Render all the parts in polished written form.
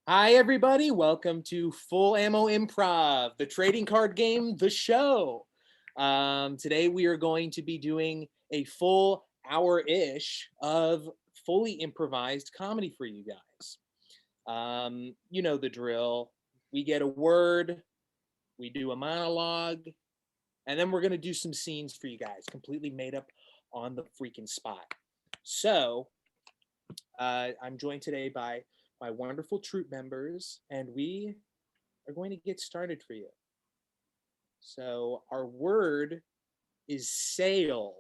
Hi, everybody. Welcome to Full Ammo Improv, the trading card game, the show. Today, we are going to be doing a full hour-ish of fully improvised comedy for you guys. You know the drill. We get a word, we do a monologue, and then we're going to do some scenes for you guys, completely made up on the freaking spot. So, I'm joined today by my wonderful troop members, and we are going to get started for you. So, our word is sail.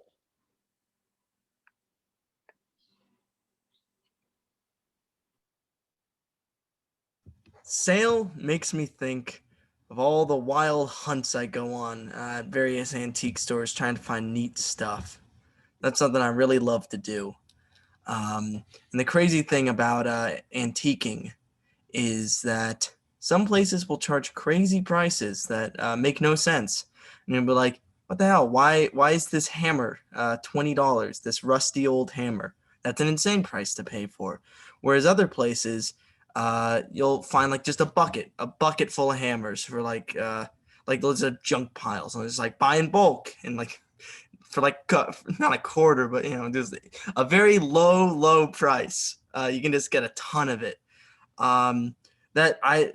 Sail makes me think of all the wild hunts I go on at various antique stores trying to find neat stuff. That's something I really love to do. And the crazy thing about antiquing is that some places will charge crazy prices that make no sense. And you'll be like, what the hell? Why is this hammer $20? This rusty old hammer. That's an insane price to pay for. Whereas other places, you'll find like just a bucket full of hammers for like those are junk piles. And it's like buy in bulk and like for like not a quarter, but just a very low price. You can just get a ton of it. Um, that I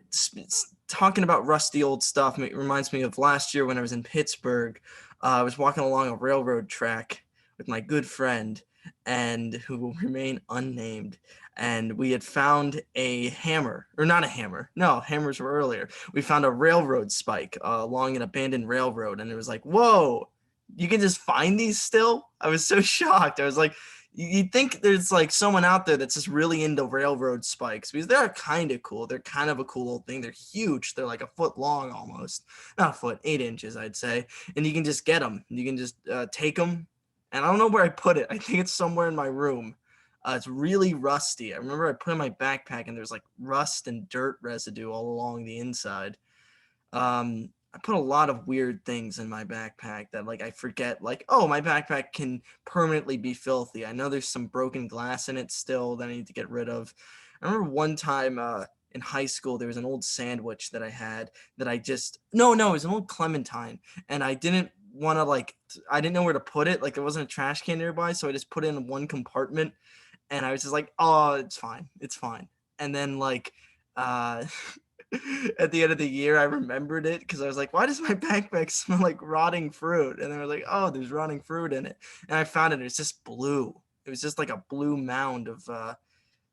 talking about rusty old stuff reminds me of last year when I was in Pittsburgh. I was walking along a railroad track with my good friend, and who will remain unnamed. And we had found a hammer, or not a hammer. No, hammers were earlier. We found a railroad spike along an abandoned railroad, and it was like, whoa, you can just find these still? I was so shocked. I was like, you'd think there's like someone out there that's just really into railroad spikes because they're kind of cool. They're kind of a cool old thing. They're huge. They're like a foot long almost. Not a foot, 8 inches, I'd say. And you can just get them. You can just take them. And I don't know where I put it. I think it's somewhere in my room. It's really rusty. I remember I put it in my backpack and there's like rust and dirt residue all along the inside. I put a lot of weird things in my backpack that like I forget, like, oh, my backpack can permanently be filthy. I know there's some broken glass in it still that I need to get rid of. I remember one time in high school there was an old sandwich that I had that I just no, it was an old clementine, and I didn't want to I didn't know where to put it. Like there wasn't a trash can nearby, so I just put it in one compartment, and I was just like, oh, it's fine. And then uh at the end of the year, I remembered it because I was like, why does my backpack smell like rotting fruit? And then I was like, oh, there's rotting fruit in it. And I found it. It's just blue. It was just like a blue mound of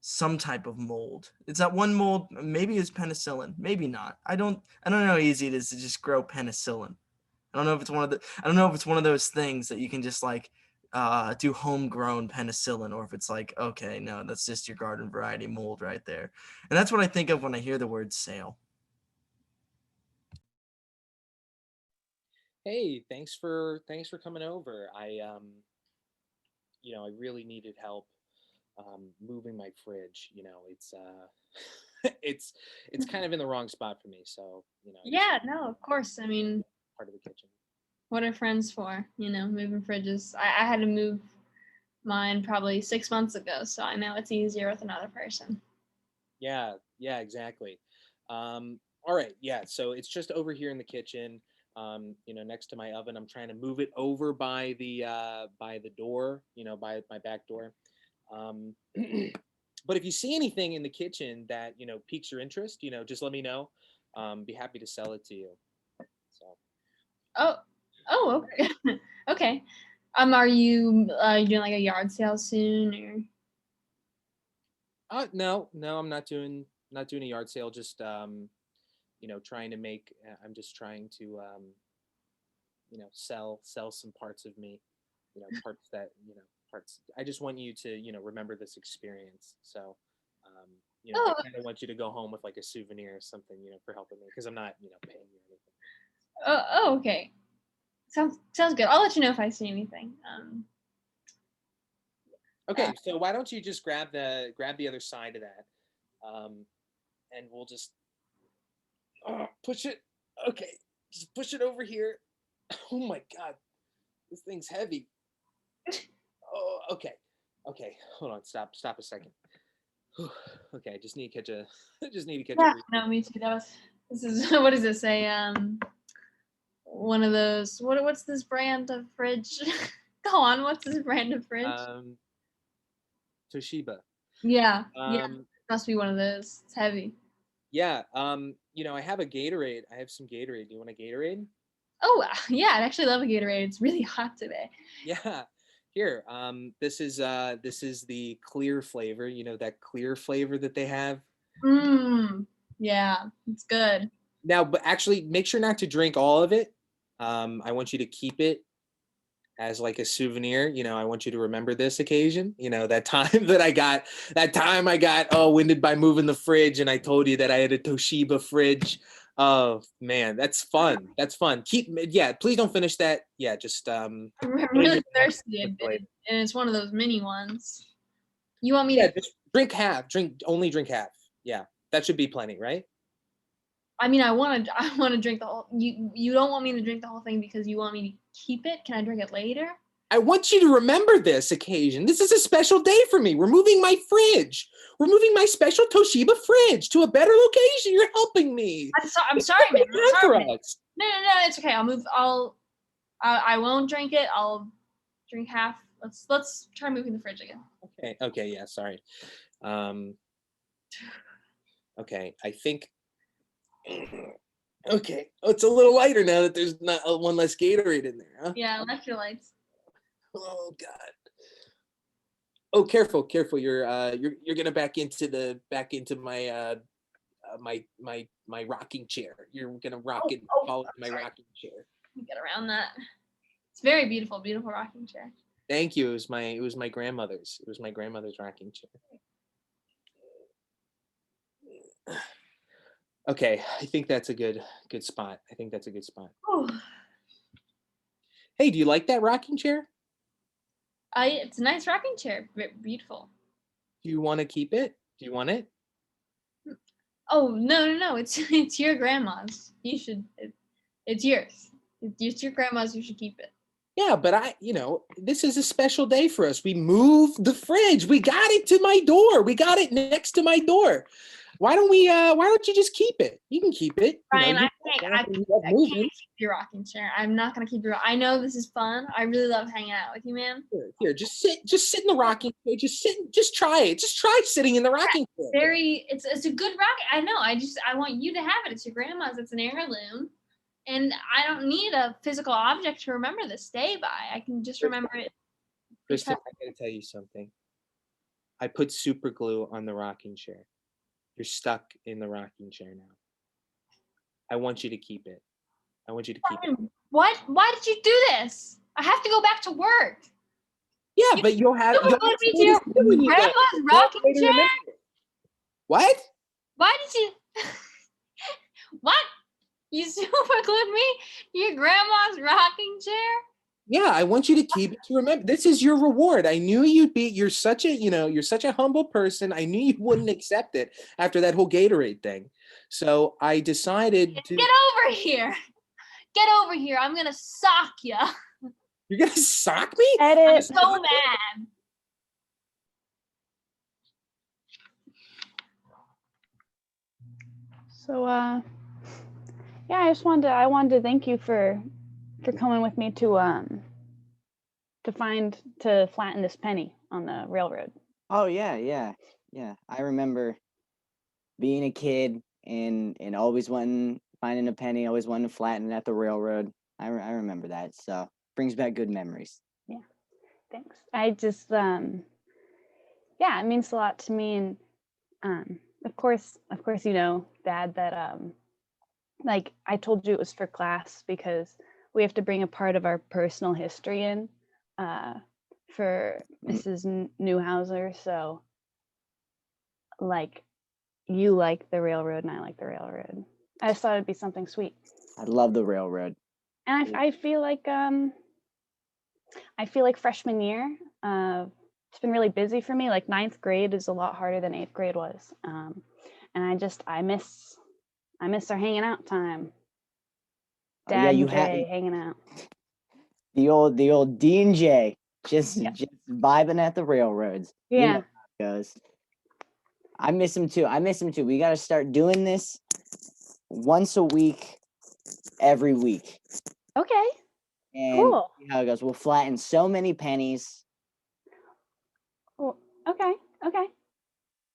some type of mold. It's that one mold. Maybe it's penicillin. Maybe not. I don't know how easy it is to just grow penicillin. I don't know if it's one of the. I don't know if it's one of those things that you can just like do homegrown penicillin, or if it's like, okay, no, that's just your garden variety mold right there. And that's what I think of when I hear the word sale. Hey, thanks for coming over. I really needed help moving my fridge. It's it's kind of in the wrong spot for me. So, I just Yeah, no, of course. I mean, part of the kitchen. what are friends for? Moving fridges. I had to move mine probably 6 months ago, so I know it's easier with another person. Yeah, exactly. All right, yeah. So it's just over here in the kitchen, next to my oven. I'm trying to move it over by the door, by my back door. Um, but if you see anything in the kitchen that piques your interest, just let me know. Be happy to sell it to you. So, Oh, oh, okay, okay. Are you doing like a yard sale soon or? no, I'm not doing a yard sale. Just trying to make. I'm just trying to sell some parts of me, parts that parts. I just want you to remember this experience. So, I Oh, kind of want you to go home with like a souvenir or something, for helping me because I'm not paying you anything. oh, okay. Sounds good. I'll let you know if I see anything. Uh, Okay, so why don't you just grab the other side of that, um, and we'll just push it. Okay, just push it over here. Oh my god, this thing's heavy. Oh, okay, okay. Hold on, stop a second. Okay, I just need to catch a Yeah, breather. no, me too. This is what does it say? One of those. What's this brand of fridge? Go on. What's this brand of fridge? Toshiba. Yeah. Um, Must be one of those. It's heavy. yeah. I have a Gatorade. I have some Gatorade. Do you want a Gatorade? Oh yeah, I actually love a Gatorade. It's really hot today. Yeah. Here. This is the clear flavor. You know, that clear flavor that they have. Yeah, it's good. Now, but actually, make sure not to drink all of it. I want you to keep it as like a souvenir. I want you to remember this occasion. That time I got winded by moving the fridge, and I told you that I had a Toshiba fridge. Oh man, that's fun. That's fun. Please don't finish that. Yeah, just I'm really thirsty, and it's one of those mini ones. You want me to? Just drink half. Only drink half. Yeah, that should be plenty, right? I mean, I want to drink the whole. You don't want me to drink the whole thing because you want me to keep it? Can I drink it later? I want you to remember this occasion. This is a special day for me. We're moving my fridge. We're moving my special Toshiba fridge to a better location. You're helping me. I'm sorry, man. I'm sorry, man. Us. No, it's okay. I'll move. I won't drink it. I'll drink half. Let's try moving the fridge again. Okay. Yeah. Sorry. Okay. I think. Okay. Oh, it's a little lighter now that there's not one less Gatorade in there. Huh? Yeah, electrolytes. Oh God. Oh, careful. You're gonna back into my my rocking chair. You're gonna fall into my rocking chair. Let me get around that. It's very beautiful rocking chair. Thank you. It was my grandmother's. It was my grandmother's rocking chair. Okay, I think that's a good spot. Oh. Hey, do you like that rocking chair? It's a nice rocking chair. Beautiful. Do you want to keep it? Do you want it? Oh no! It's your grandma's. You should. It's yours. It's your grandma's. You should keep it. Yeah, but this is a special day for us. We moved the fridge. We got it to my door. We got it next to my door. Why don't you just keep it? You can keep it. Brian, I can't keep your rocking chair. I'm not gonna keep your. I know this is fun. I really love hanging out with you, man. Here, just sit in the rocking chair. Just try it. Just try sitting in the rocking chair. It's a good rock. I know. I want you to have it. It's your grandma's. It's an heirloom. And I don't need a physical object to remember this day by. I can just remember it. Krista, I gotta tell you something. I put super glue on the rocking chair. You're stuck in the rocking chair now. I want you to keep it. What? Why did you do this? I have to go back to work. Yeah, but you'll have to your grandma's rocking chair. What? Why did you? What? You super glued me to your grandma's rocking chair? Yeah, I want you to keep it to remember. This is your reward. I knew you're such a humble person. I knew you wouldn't accept it after that whole Gatorade thing. So I decided to get over here. Get over here. I'm gonna sock you. You're gonna sock me? I'm so mad. So yeah, I wanted to thank you for coming with me to flatten this penny on the railroad. Oh yeah. I remember being a kid and always finding a penny, always wanting to flatten it at the railroad. I remember that. So brings back good memories. Yeah, thanks. I just yeah, it means a lot to me, and of course, Dad, that like I told you it was for class because we have to bring a part of our personal history in for Mrs. Newhouser. So like you like the railroad and I like the railroad. I just thought it'd be something sweet. I love the railroad. And I feel like freshman year, it's been really busy for me. Like 9th grade is a lot harder than 8th grade was. And I miss our hanging out time. Dad and Jay hanging out. The old D and J, just vibing at the railroads. Yeah. You know how it goes. I miss him too. We got to start doing this once a week, every week. Okay. And Cool. see how it goes. We'll flatten so many pennies. Well, okay.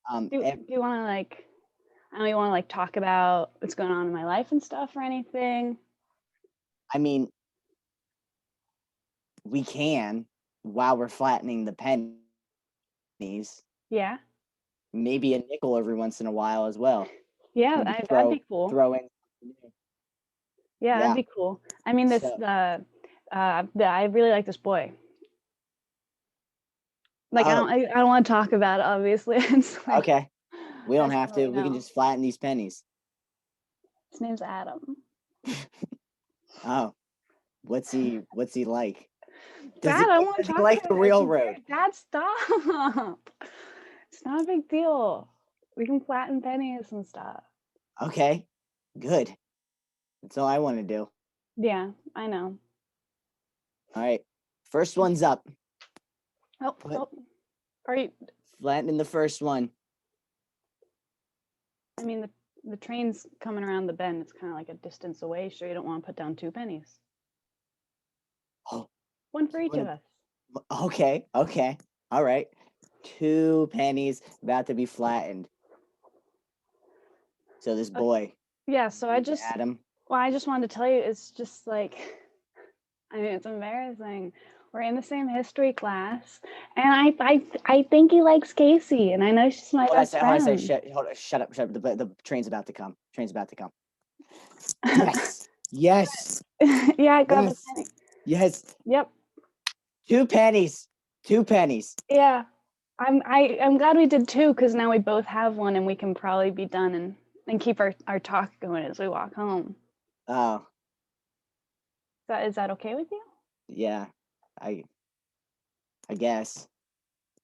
Do you want to like? I don't know. You want to like talk about what's going on in my life and stuff or anything? I mean, we can while we're flattening the pennies. Yeah. Maybe a nickel every once in a while as well. Yeah, Maybe that'd be cool. Throw in. Yeah, that'd be cool. I mean, I really like this boy. Like, I don't want to talk about it, obviously. It's like, Okay. We don't have to. really We can just flatten these pennies. His name's Adam. Oh, what's he like? Dad, I want to does talk he like about the it. railroad? Dad, stop. It's not a big deal. We can flatten pennies and stuff. Okay, good. That's all I want to do. Yeah, I know. All right, first one's up. Oh, are you? Flattening the first one. I mean, the train's coming around the bend. It's kind of like a distance away. Sure, you don't want to put down 2 pennies. Oh, one for each of us. Okay. All right. 2 pennies about to be flattened. So this boy. Yeah, so Adam. Well, I just wanted to tell you, it's just like, I mean, it's embarrassing. We're in the same history class, and I think he likes Casey, and I know she's my best friend. Shut up. The train's about to come. Yes. Yeah, I got the penny. Yes. Yep. 2 pennies. 2 pennies. Yeah. I'm glad we did 2, because now we both have one, and we can probably be done and keep our talk going as we walk home. Oh. Is that okay with you? Yeah. I guess.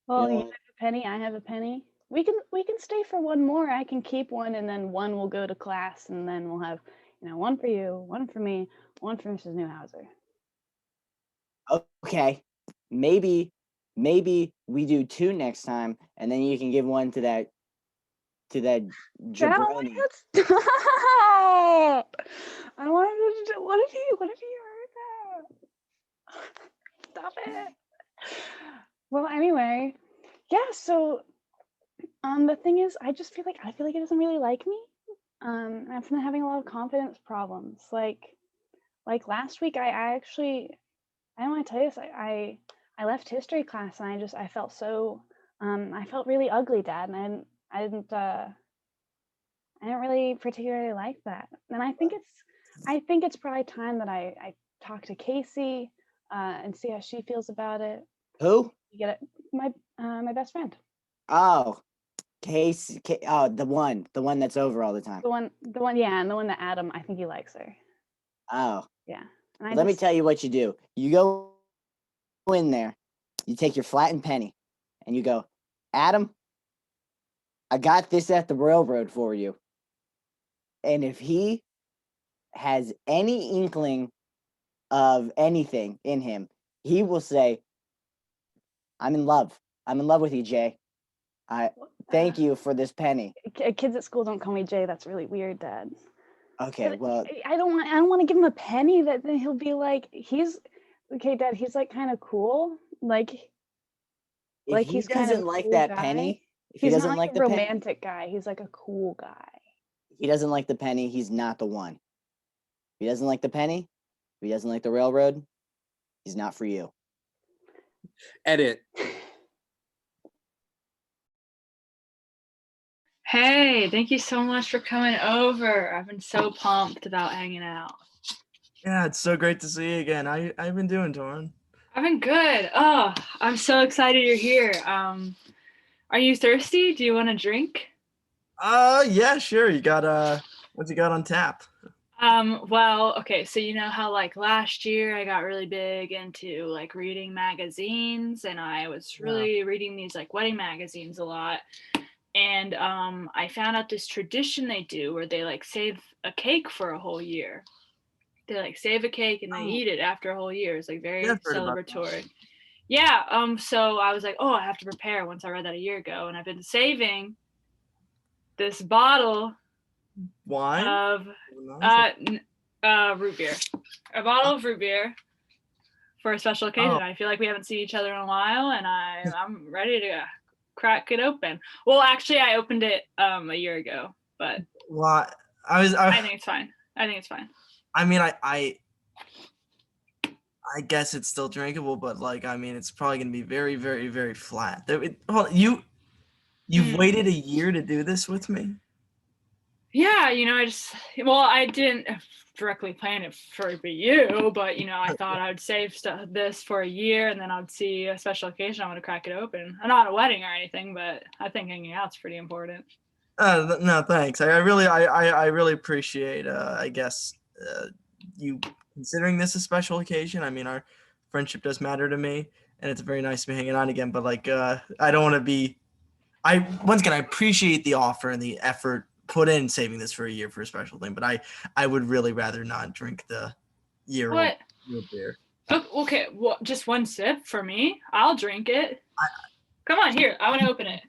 Well, you have a penny, I have a penny. We can stay for one more. I can keep one, and then one will go to class, and then we'll have, one for you, one for me, one for Mrs. Newhouser. Okay. Maybe we do 2 next time, and then you can give one to that jabroni. Stop! I wanted to. What if you heard that? Stop it. Well, anyway, yeah. So, the thing is, I feel like he doesn't really like me. I've been having a lot of confidence problems. Like last week, I don't want to tell you this. I left history class, and I felt so. I felt really ugly, Dad, and I didn't really particularly like that. And I think it's probably time that I talk to Casey and see how she feels about it. Who? You get it? My best friend. Oh, Casey. Oh, the one that's over all the time. The one, yeah, and the one that Adam, I think he likes her. Oh. Yeah. Let me tell you what you do. You go in there, you take your flattened penny, and you go, Adam, I got this at the railroad for you. And if he has any inkling of anything in him, he will say, I'm in love. I'm in love with you, Jay. I thank you for this penny. Kids at school don't call me Jay. That's really weird, Dad. Okay, but well, I don't want to give him a penny that then he'll be like, okay, Dad, he's like kind of cool. if he's he kind of doesn't like cool that guy. penny, if he's he doesn't not like a the romantic guy. He's like a cool guy. If he doesn't like the penny, he's not the one. If he doesn't like the penny, if he doesn't like the railroad, he's not for you. Edit. Hey, thank you so much for coming over. I've been so pumped about hanging out. Yeah, it's so great to see you again. How you been doing, Torrin? I've been good. Oh, I'm so excited you're here. Are you thirsty? Do you want a drink? Yeah, sure. You got what's you got on tap? Well, okay, so you know how like last year I got really big into like reading magazines, and I was really reading these like wedding magazines a lot. And I found out this tradition they do where they like save a cake for a whole year. They like save a cake and they eat it after a whole year. It's like very celebratory. Yeah. So I was like, oh, I have to prepare once I read that a year ago. And I've been saving this bottle Wine? of root beer. A bottle of root beer for a special occasion. I feel like we haven't seen each other in a while, and I'm ready to crack it open. Well, actually, I opened it a year ago, but Well, I think it's fine. I mean, I guess it's still drinkable, but like, I mean, it's probably gonna be very, very, very flat. You've waited a year to do this with me? Yeah, I didn't directly plan it for you, but I thought I would save this for a year, and then I'd see a special occasion. I want to crack it open. Not a wedding or anything, but I think hanging out's pretty important. No, thanks. I really appreciate, I guess, you considering this a special occasion. I mean, our friendship does matter to me, and it's very nice to be hanging on again. But like, I don't want to be. Once again, I appreciate the offer and the effort put in saving this for a year for a special thing. But I would really rather not drink the year-old beer. Okay, well, just one sip for me. I'll drink it. Come on, here. I want to open it.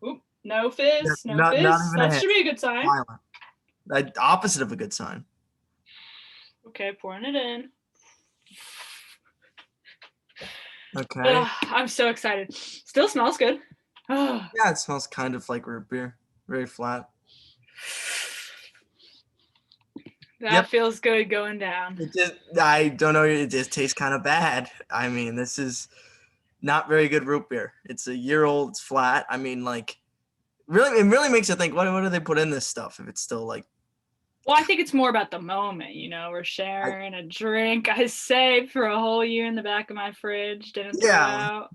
Oop, no fizz. No fizz. That should be a good sign. Opposite of a good sign. Okay, pouring it in. Okay. I'm so excited. Still smells good. Yeah, it smells kind of like root beer. Very flat. That feels good going down. I don't know. It just tastes kind of bad. I mean, this is not very good root beer. It's a year old. It's flat. I mean, like, really, it really makes you think. What do they put in this stuff if it's still like? Well, I think it's more about the moment. We're sharing a drink I saved for a whole year in the back of my fridge. Didn't throw out.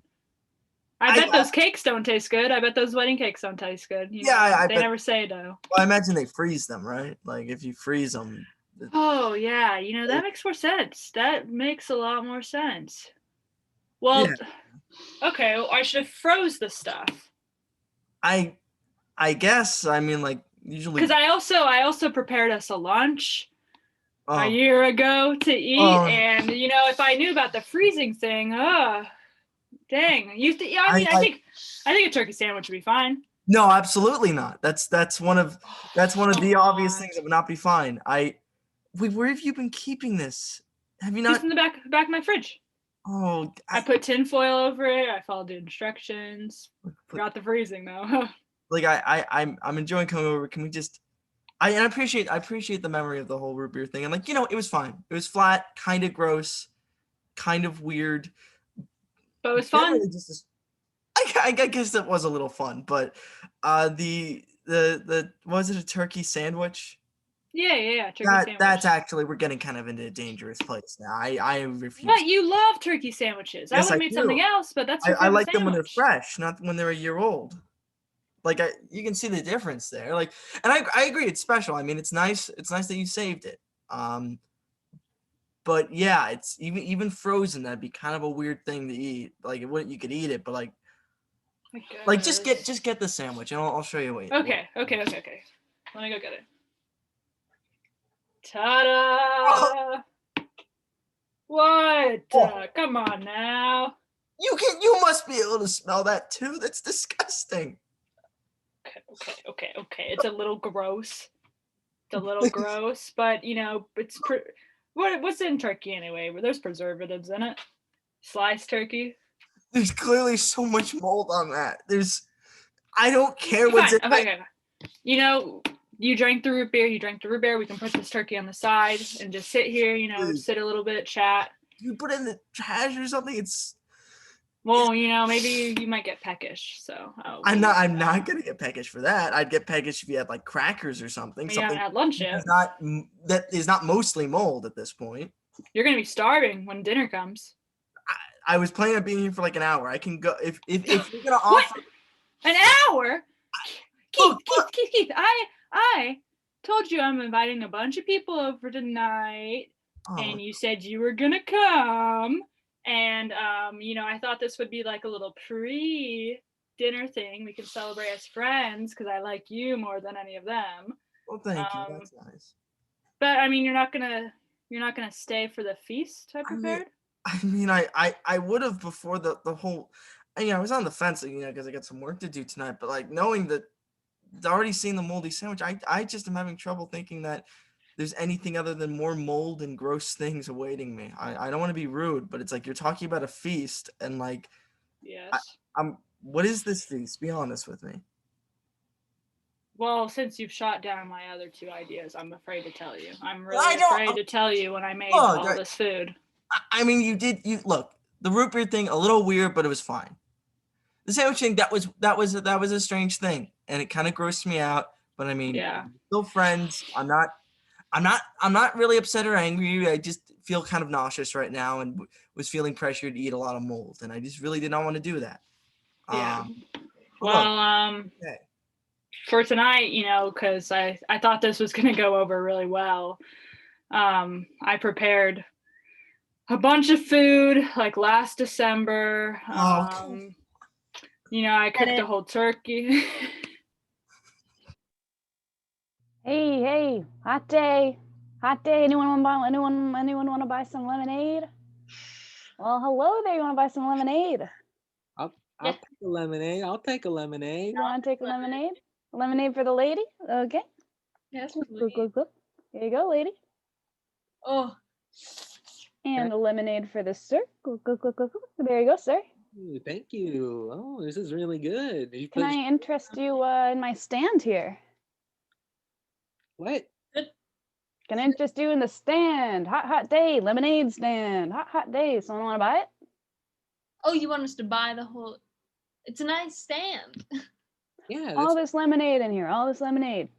I bet those cakes don't taste good. I bet those wedding cakes don't taste good. They never say though. Well, I imagine they freeze them, right? Like if you freeze them. Oh yeah, that makes more sense. That makes a lot more sense. Well, okay. Well, I should have froze the stuff. I guess. I mean, like usually. Because I also prepared us a lunch a year ago to eat, and if I knew about the freezing thing, dang. I think a turkey sandwich would be fine. No, absolutely not. That's one of the obvious things that would not be fine. Where have you been keeping this? Have you not? Just in the back of my fridge. Oh, I put tin foil over it. I followed the instructions. Forgot the freezing though. Like I'm enjoying coming over. Can we just? I appreciate the memory of the whole root beer thing. And like it was fine. It was flat, kind of gross, kind of weird. But it was fun. I guess it was a little fun. But the was it a turkey sandwich? Yeah. Turkey sandwich. That's actually, we're getting kind of into a dangerous place now. I refuse. But you love turkey sandwiches. Yes, I would have made something else, but that's your I like sandwich. them when they're fresh, not when they're a year old. Like you can see the difference there. Like, and I agree, it's special. I mean, it's nice. It's nice that you saved it. But yeah, it's even frozen. That'd be kind of a weird thing to eat. Like you could eat it, but like just get the sandwich, and I'll show you what. Okay. Let me go get it. Ta-da! What? Come on now. You must be able to smell that too. That's disgusting. Okay. It's a little gross. But it's what's in turkey anyway? There's preservatives in it. Sliced turkey. There's clearly so much mold on that. I don't care what's in it. Okay. You drank the root beer. We can put this turkey on the side and just sit here, sit a little bit, chat. You put it in the trash or something. Well, maybe you might get peckish. So I'm not gonna get peckish for that. I'd get peckish if you had like crackers or something. You haven't had lunch yet. That is not mostly mold at this point. You're gonna be starving when dinner comes. I was planning on being here for like an hour. I can go if you're gonna offer an hour. Keith, I told you I'm inviting a bunch of people over tonight, and you said you were gonna come, and I thought this would be like a little pre-dinner thing. We can celebrate as friends because I like you more than any of them. Well, thank you. That's nice. But I mean, you're not gonna stay for the feast I prepared. I would have before the whole. I was on the fence, because I got some work to do tonight. But like knowing that already seen the moldy sandwich. I just am having trouble thinking that there's anything other than more mold and gross things awaiting me. I don't want to be rude, but it's like you're talking about a feast, and like Yes. what is this feast? Be honest with me. Well, since you've shot down my other two ideas, I'm afraid to tell you. I'm I really don't- afraid to tell you when I made Look, all this food. I mean, you look, the root beer thing a little weird, but it was fine. The sandwich thing, that was a strange thing, and it kind of grossed me out. But I mean, Yeah. we're still friends. I'm not really upset or angry. I just feel kind of nauseous right now, and was feeling pressured to eat a lot of mold, and I just really did not want to do that. Yeah. But Well, look, okay. for tonight, because I thought this was going to go over really well, I prepared a bunch of food like last December. Oh, I cooked a whole turkey. Hey, hot day. Hot day. Anyone want to buy some lemonade? Well, hello there. You want to buy some lemonade? I'll Yeah. take a lemonade. I'll take a lemonade. You want to take a lemonade? Lemonade for the lady? Okay. Yes, Cool, please. cool, cool. Here you go, lady. Oh, And a lemonade for the sir. Cool. There you go, sir. Ooh, thank you. Oh, this is really good. You Can put I interest you in my stand here? what? Can I interest you in the stand? Hot day, lemonade stand. Hot day. Someone want to buy it? oh, you want us to buy the whole? It's a nice stand. Yeah, All that's this lemonade in here. All this lemonade.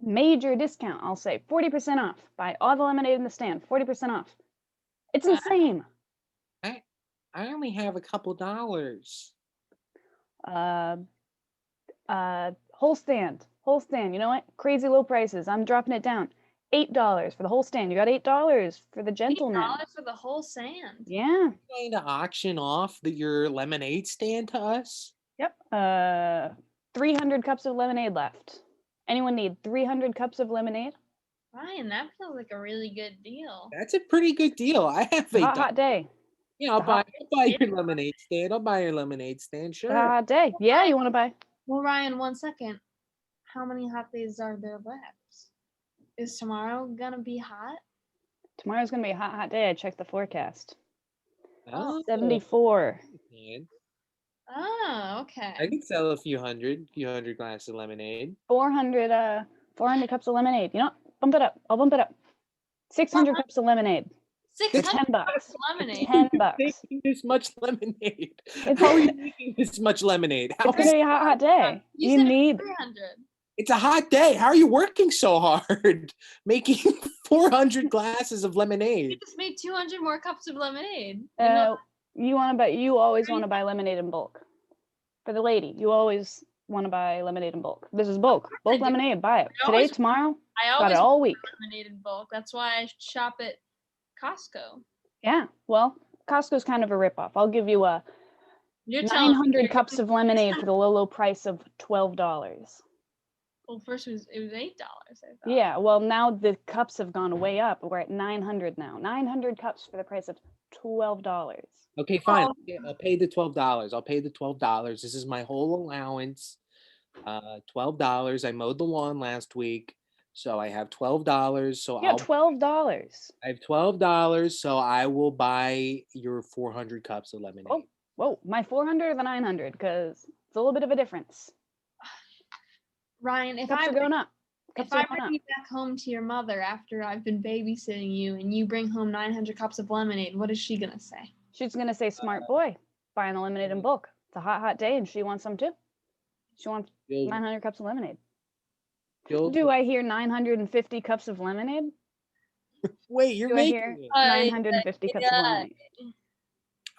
Major discount. I'll say 40% off. Buy all the lemonade in the stand. 40% off. It's insane. I only have a couple dollars. Whole stand. You know what? Crazy low prices. I'm dropping it down. $8 for the whole stand. You got $8 for the gentleman. $8 for the whole sand. Yeah. Going to auction off your lemonade stand to us? Yep. 300 cups of lemonade left. Anyone need 300 cups of lemonade? Ryan, that feels like a really good deal. That's a pretty good deal. I have a Hot day. Yeah, I'll It's a hot- buy your lemonade stand. I'll buy your lemonade stand. Sure. Hot day. Yeah, you want to buy? Well, Ryan, 1 second. How many hot days are there left? Is tomorrow gonna be hot? Tomorrow's gonna be a hot day. I checked the forecast. Oh, 74. man. Oh, okay. I could sell a few hundred glasses of lemonade. 400 cups of lemonade. You know, bump it up. I'll bump it up. 600 cups of lemonade. For 600 $10. cups of lemonade. $10. Making this much lemonade. It's How are you making this much lemonade? How It's gonna is, be a hot day. You You said need 300. it's a hot day. How are you working so hard? Making 400 glasses of You lemonade. just made 200 more cups of lemonade. you always want to buy lemonade in bulk. For the lady, you always want to buy lemonade in bulk. This is bulk. I Bulk do. lemonade, buy it. I Today, always- tomorrow, I got always it all week. want lemonade in bulk. That's why I shop at Costco. Yeah, well, Costco's kind of a ripoff. I'll give you a You're telling me 900 you're cups of lemonade for the low price of $12. Well, first it was $8. I thought. Yeah, well, now the cups have gone way up. We're at 900 now. 900 cups for the price of $12. Okay, fine. I'll pay the $12. I'll pay the $12. This is my whole allowance. $12. I mowed the lawn last week, so I have $12. So Yeah, $12. I have $12, so I will buy your 400 cups of lemonade. Oh, whoa, my 400 or the 900? Because it's a little bit of a difference. Ryan, if Cups I are going up. if Cups are I going bring up. you back home to your mother after I've been babysitting you and you bring home 900 cups of lemonade, what is she gonna say? She's gonna say, "Smart boy, buying the lemonade in bulk. It's a hot day, and she wants some too. She wants You'll- 900 cups of lemonade." you'll- Do I hear 950 cups of lemonade? Wait, you're Do I hear making it. 950 cups of yeah. lemonade?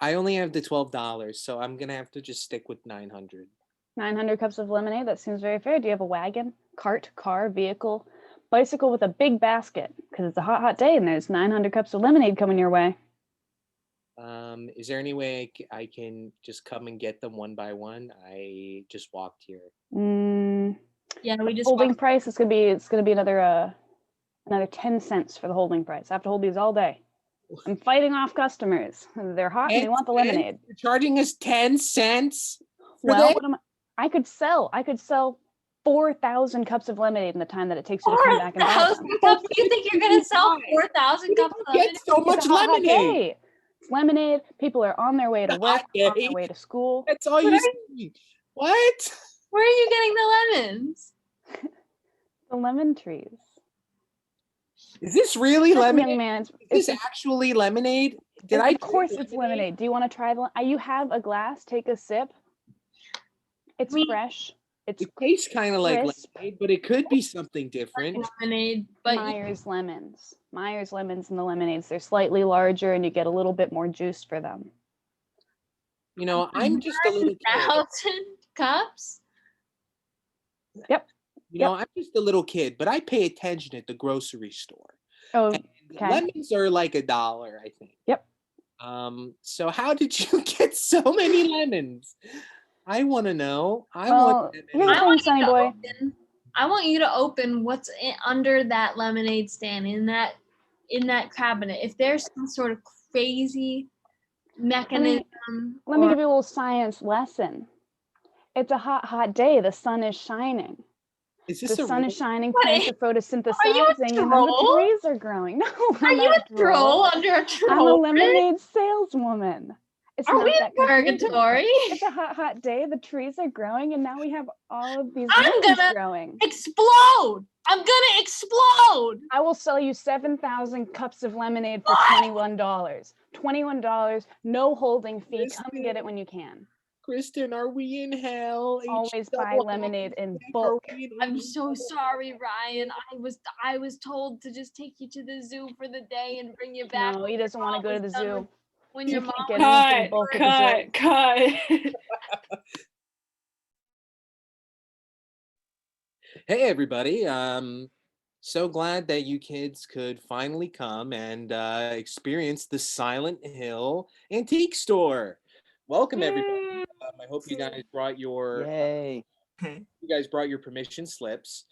I only have the $12, so I'm gonna have to just stick with 900. 900 cups of lemonade. That seems very fair. Do you have a wagon, cart, car, vehicle, bicycle with a big basket? Because it's a hot day, and there's 900 cups of lemonade coming your way. Is there any way I can just come and get them one by one? I just walked here. Yeah, we just Holding walked- price. It's gonna be another 10 cents for the holding price. I have to hold these all day. I'm fighting off customers. They're hot and they want the 10 cents? lemonade. You're charging us 10 cents? For Well, that? what am I could sell 4,000 cups of lemonade in the time that it takes you to come back and buy 4,000 them. cups? You think you're gonna sell 4,000 cups of Get lemonade? so much It's a hot, hot lemonade. day. It's lemonade. People are on their way to A work, hot day. on their way to school. That's all you see. What? Where are you getting the lemons? The lemon trees. Is this really Listen, lemonade? young man, Is this actually lemonade? of course it's lemonade. Do you want to try the? You have a glass. Take a sip. It's fresh. It's It tastes kind of like crisp. lemonade, but it could be something different. Lemonade, but Myers lemons. Myers lemons and the lemonades. They're slightly larger, and you get a little bit more juice for them. You know, I'm just a little kid. 1,000 cups? Yep. You know, I'm just a little kid, but I pay attention at the grocery store. Oh, And okay. lemons are like $1, I think. Yep. So how did you get so many lemons? I want to know. Well, here's the thing, Sonny boy. I want you to open what's under that lemonade stand in that cabinet. If there's some sort of crazy mechanism. Let me give you a little science lesson. It's a hot, hot day. The sun is shining. Is this The sun is shining. What Plants are photosynthesizing, and then the troll? trees are growing. No, Are I'm you not a troll under a troll? I'm a lemonade saleswoman. It's Are not we in that complicated. purgatory? It's a hot, hot day. The trees are growing, and now we have all of these I'm lemons gonna growing. Explode! I'm gonna explode! I will sell you 7,000 cups of lemonade for $21. $21, no holding fee. Come and get it when you can. Kristen, are we in hell? Always buy lemonade in bulk. I'm so sorry, Ryan. I was told to just take you to the zoo for the day and bring you back. No, he doesn't want to go to the zoo. When You your can't mom get was anything in bulk at the zoo. Cut. Hey everybody. So glad that you kids could finally come and experience the Silent Hill Antique Store. Welcome everybody. I hope you guys brought your Yay. permission slips.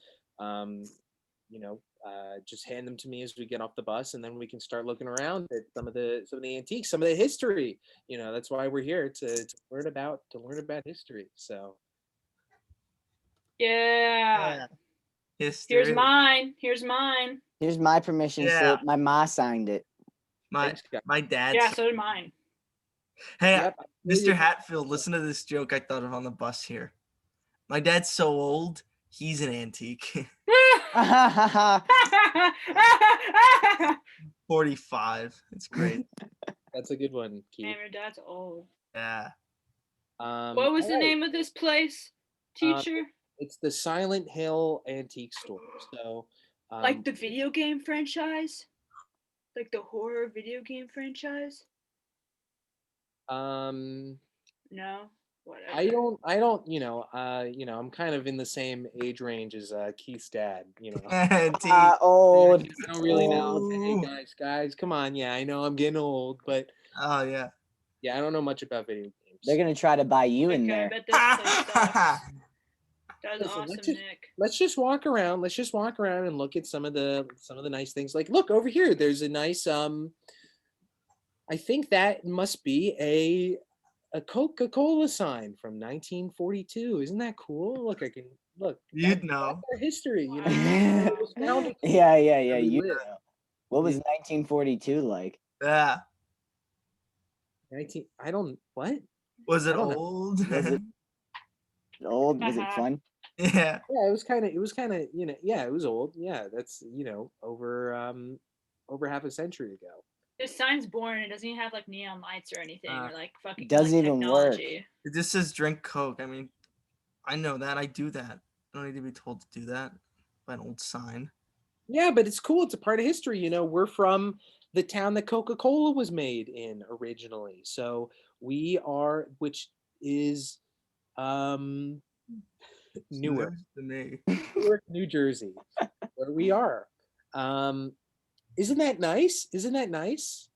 Just hand them to me as we get off the bus, and then we can start looking around at some of the antiques, some of the history. You know, that's why we're here to learn about history. So Yeah. History. Here's mine. Here's my permission slip. My ma signed it. My dad's. Yeah, so did mine. Hey, Yep. Mr. Hatfield, listen to this joke I thought of on the bus here. My dad's so old, he's an antique. 45. It's great. That's a good one, Keith. Damn, your dad's old. Yeah. What was the name of this place, teacher? It's the Silent Hill Antique Store. So, Like the video game franchise? Like the horror video game franchise? No, whatever. I don't. I'm kind of in the same age range as Keith's dad. You know, Antique. Old. I don't really know. Hey Ooh. guys, come on. Yeah, I know I'm getting old, but Oh, yeah. yeah, I don't know much about video games. They're gonna try to buy you in Okay, I there. bet this place sucks. That was Listen, awesome, Nick. Let's just walk around. Let's just walk around and look at some of the nice things. Like, look over here. There's a nice. I think that must be a Coca-Cola sign from 1942. Isn't that cool? Look, I can look. You'd know. That's our history, you know. Yeah. It was founded Yeah. where we You live. know. What was 1942 like? Yeah. 19. I don't. What? Was I it don't know. old? Was it old? Was it fun? Yeah. Yeah, it was kind of. Yeah, it was old. Yeah, that's over half a century ago. This sign's boring. It doesn't even have like neon lights or anything or like fucking Doesn't like, even work. technology. It just says drink Coke. I mean, I know that. I do that. I don't need to be told to do that by an old sign. Yeah, but it's cool. It's a part of history. You know, we're from the town that Coca-Cola was made in originally. So we are, which is Newark, News to me. Newark, New Jersey, where we are. Isn't that nice?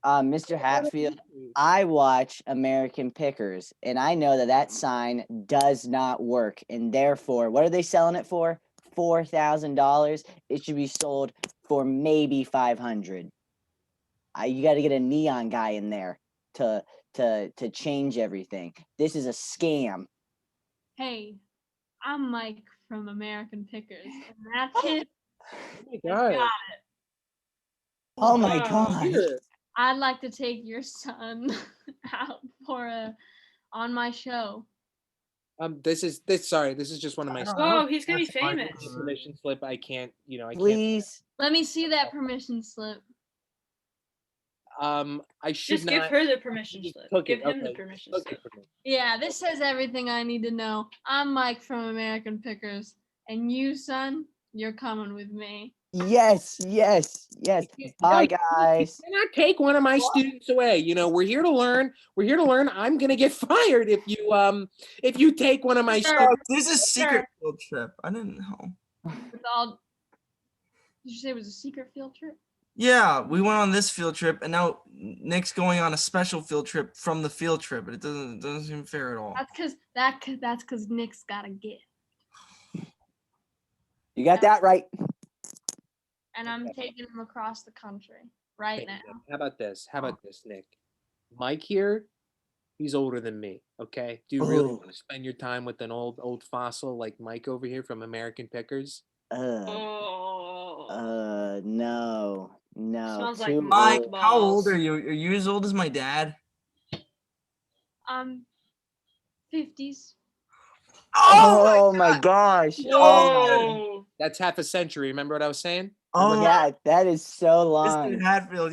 Mr. Hatfield, I watch American Pickers, and I know that sign does not work. And therefore, what are they selling it for? $4,000. It should be sold for maybe $500. You got to get a neon guy in there to change everything. This is a scam. Hey, I'm Mike from American Pickers. And that kid, Oh my God. Oh my Wow. gosh. Here. I'd like to take your son out for on my show. This is just one of my Whoa, he's gonna be That's my famous. favorite. permission slip. I can't. Please. Let me see that permission slip. I should Just not. give her the permission Just slip. took Give it. him the Okay, permission took slip. it from me. Yeah, this says everything I need to know. I'm Mike from American Pickers. And you, son, you're coming with me. Yes, yes, yes. Bye, guys. You cannot take one of my students away. We're here to learn. We're here to learn. I'm gonna get fired if you take one of my Sure. students. This is a secret field trip. I didn't know. With all, did you say it was a secret field trip? Yeah, we went on this field trip, and now Nick's going on a special field trip from the field trip, but it doesn't seem fair at all. That's because Nick's got a gift. You got that right. And I'm taking him across the country right now. How about this? Nick? Mike here, he's older than me. Okay. Do you really Ooh. want to spend your time with an old fossil like Mike over here from American Pickers? No. Smells like Too Mike. old. How old are you? Are you as old as my dad? 50s. Oh my gosh. Whoa. That's half a century. Remember what I was saying? Oh, Yeah, that is so Mr. long. Hatfield,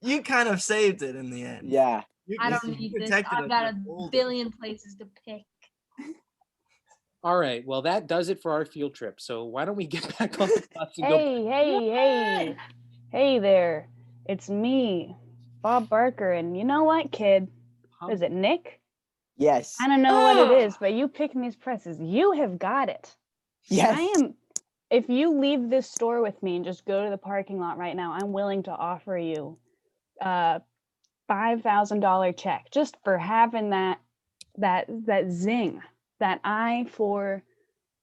you kind of saved it in the end. Yeah. I don't need this. I've got a billion places to pick. All right. Well, that does it for our field trip. So why don't we get back on the bus and go? Hey there. It's me, Bob Barker. And you know what, kid? Is it Nick? Yes. I don't know what it is, but you picking these prices. You have got it. Yes. If you leave this store with me and just go to the parking lot right now, I'm willing to offer you a $5,000 check just for having that zing, that eye for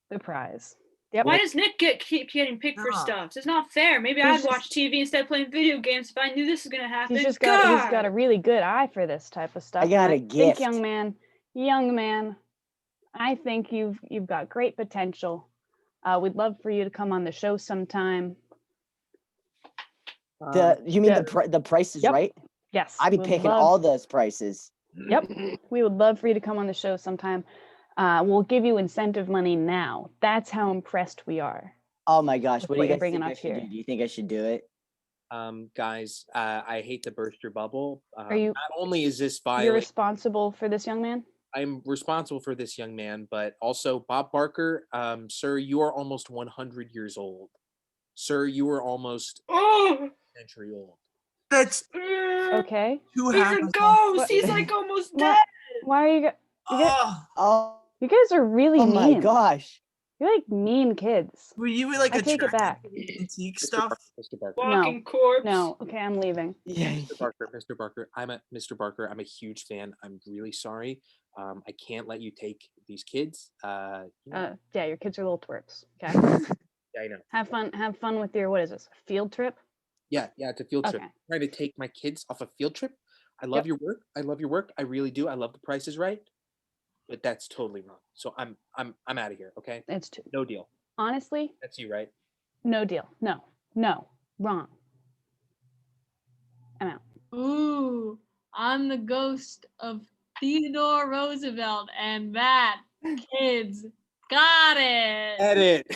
the prize. Yep. Why does Nick keep getting picked for stuff? It's not fair. Maybe I'd watch TV instead of playing video games if I knew this was gonna happen. He's got a really good eye for this type of stuff. I got a gift. Young man, I think you've got great potential. We'd love for you to come on the show sometime. You mean the prices, Yep. right? Yes. I'd be picking all those prices. Yep. We would love for you to come on the show sometime. We'll give you incentive money now. That's how impressed we are. Oh my gosh. What do you guys bringing think I up should here. do? Do you think I should do it? Guys, I hate to burst your bubble. Are you? Not only is this violent, You're responsible for this young man? I'm responsible for this young man, but also Bob Barker, sir, you are almost 100 years old. Sir, you are almost a century old. That's Okay. too He's happy. a ghost. He's like almost dead. Why are you? Oh You guys are really mean. my gosh. You're like mean kids. Were you like I a take it back. antique stuff? Mr. Barker. Walking corpse. No. Okay, I'm leaving. Yeah. Mr. Barker, Mr. Barker, I'm a huge fan. I'm really sorry. I can't let you take these kids. Yeah, your kids are little twerps. Okay. Yeah, I know. Have fun with your, what is this? Field trip? Yeah, it's a field trip. Okay. I'm trying to take my kids off a field trip. I love your work. I really do. I love The Price is Right. But that's totally wrong. So I'm out of here, okay? It's too. No deal. Honestly, That's you, right? no deal. No. Wrong. I'm out. Ooh, I'm the ghost of Theodore Roosevelt, and that kid's got it. Edit.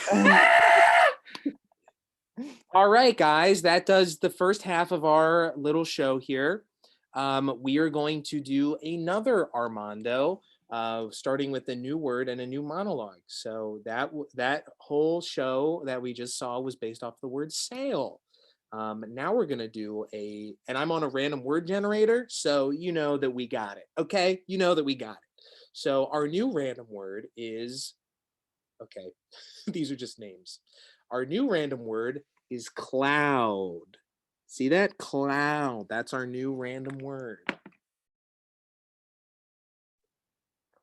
All right, guys, that does the first half of our little show here. We are going to do another Armando, starting with a new word and a new monologue. So that whole show that we just saw was based off the word sail. Now we're going to do and I'm on a random word generator, so you know that we got it, okay? You know that we got it. So our new random word is, okay, these are just names. Our new random word is cloud. See that? Cloud. That's our new random word.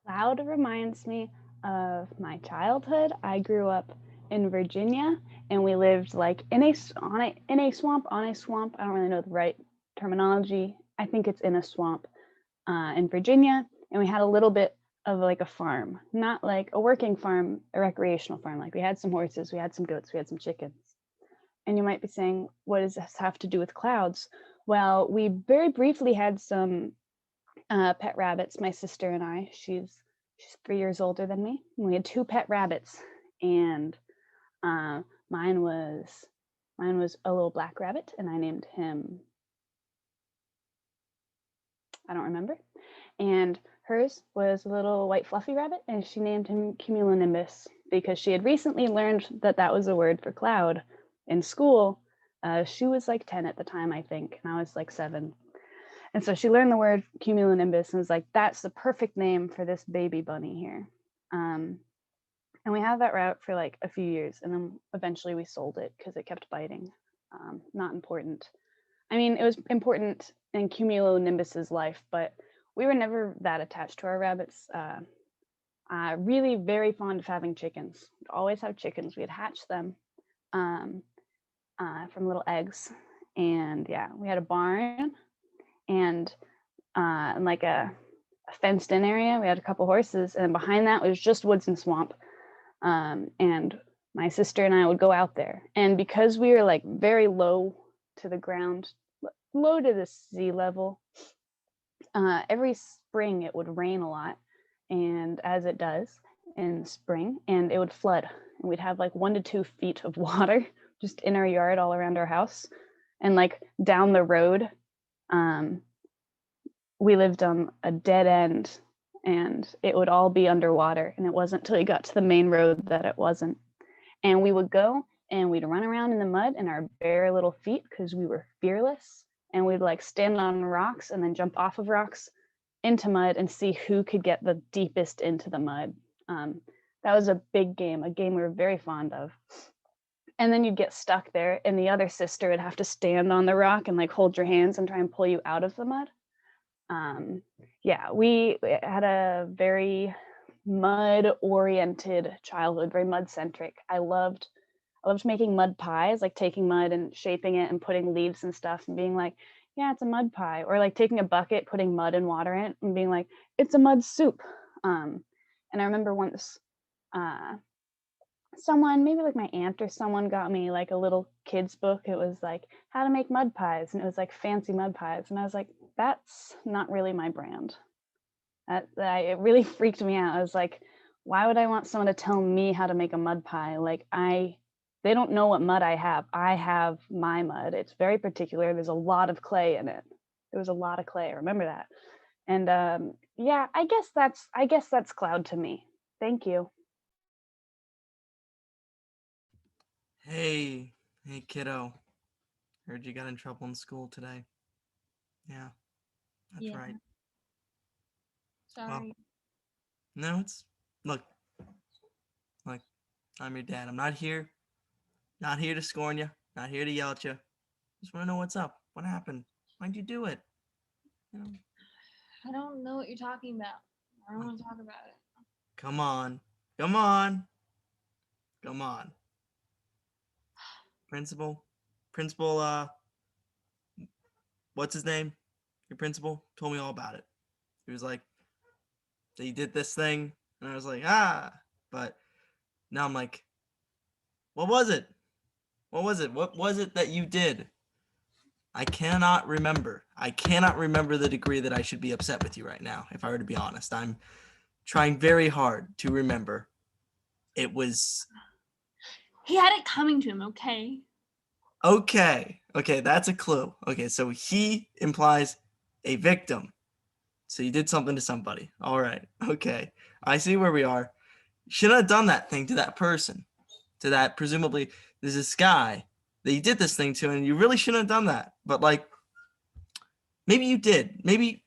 Cloud reminds me of my childhood. I grew up in Virginia, and we lived like in a swamp. I don't really know the right terminology. I think it's in a swamp in Virginia, and we had a little bit of like a farm, not like a working farm, a recreational farm. Like we had some horses, we had some goats, we had some chickens. And you might be saying, what does this have to do with clouds? Well, we very briefly had some pet rabbits, my sister and I. She's 3 years older than me. And we had 2 pet rabbits, and mine was a little black rabbit, and I named him, I don't remember. And hers was a little white fluffy rabbit, and she named him cumulonimbus because she had recently learned that that was a word for cloud in school. She was like 10 at the time, I think, and I was like 7. And so she learned the word cumulonimbus and was like, that's the perfect name for this baby bunny here. And we had that route for like a few years, and then eventually we sold it because it kept biting. Not important. I mean, it was important in cumulonimbus's life, but we were never that attached to our rabbits. Really very fond of having chickens. We'd always have chickens. We'd hatch them from little eggs. And yeah, we had a barn and like a fenced in area. We had a couple horses, and behind that was just woods and swamp. And my sister and I would go out there. And because we were like very low to the ground, low to the sea level, every spring it would rain a lot, and as it does in spring, and it would flood, and we'd have like 1 to 2 feet of water just in our yard all around our house. And like down the road, we lived on a dead end, and it would all be underwater, and it wasn't till we got to the main road that it wasn't. And we would go and we'd run around in the mud in our bare little feet because we were fearless, and we'd like stand on rocks and then jump off of rocks into mud and see who could get the deepest into the mud. That was a big game, a game we were very fond of. And then you'd get stuck there, and the other sister would have to stand on the rock and like hold your hands and try and pull you out of the mud. Yeah, we had a very mud-oriented childhood, very mud-centric. I loved making mud pies, like taking mud and shaping it and putting leaves and stuff and being like, yeah, it's a mud pie. Or like taking a bucket, putting mud and water in it and being like, it's a mud soup. And I remember once someone, maybe like my aunt or someone, got me like a little kid's book. It was like how to make mud pies, and it was like fancy mud pies. And I was like, that's not really my brand. It really freaked me out. I was like, why would I want someone to tell me how to make a mud pie? Like they don't know what mud I have. I have my mud. It's very particular. There's a lot of clay in it. There was a lot of clay. I remember that. And yeah, I guess that's cloud to me. Thank you. Hey kiddo. Heard you got in trouble in school today. Yeah, that's Yeah. right. Sorry. No, look, I'm your dad. I'm not here to scorn you, not here to yell at you. Just want to know what's up. What happened? Why'd you do it? You know, I don't know what you're talking about. I don't want to talk about it. come on. Principal, what's his name? Your principal told me all about it. He was like, they did this thing, and I was like, but now I'm like, what was it? What was it that you did? I cannot remember the degree that I should be upset with you right now, if I were to be honest. I'm trying very hard to remember. It was... He had it coming to him, okay? Okay, that's a clue. Okay, so he implies a victim. So you did something to somebody. All right, okay. I see where we are. You shouldn't have done that thing to that person. To that, presumably, there's this guy that you did this thing to, and you really shouldn't have done that. But, like, maybe you did. Maybe,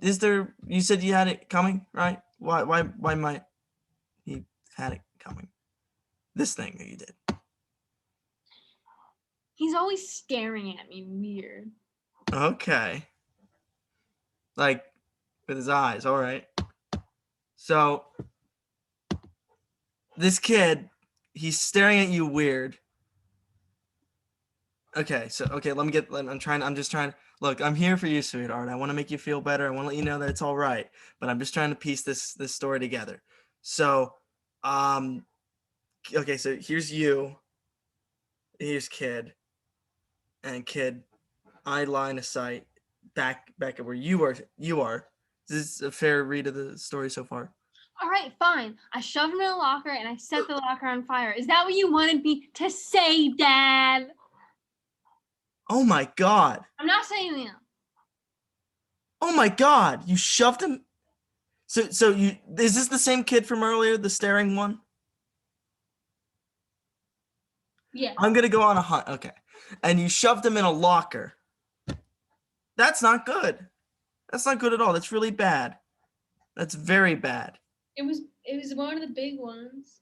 is there, you said you had it coming, right? Why might he had it coming? This thing that you did. He's always staring at me weird. Okay. Like, with his eyes, all right. So, this kid, he's staring at you weird. Okay, so I'm just trying. Look, I'm here for you, sweetheart. I want to make you feel better. I want to let you know that it's all right. But I'm just trying to piece this story together. So, okay, so here's you. Here's kid, and kid, eye line of sight, back at where you are. Is this a fair read of the story so far? All right, fine. I shoved him in a locker and I set the locker on fire. Is that what you wanted me to say, Dad? Oh my God! saying anything else. Oh my God! You shoved him. So you is this the same kid from earlier, the staring one? Yeah. I'm gonna go on a hunt. Okay, and you shoved him in a locker. That's not good. That's not good at all. That's really bad. That's very bad. It was one of the big ones.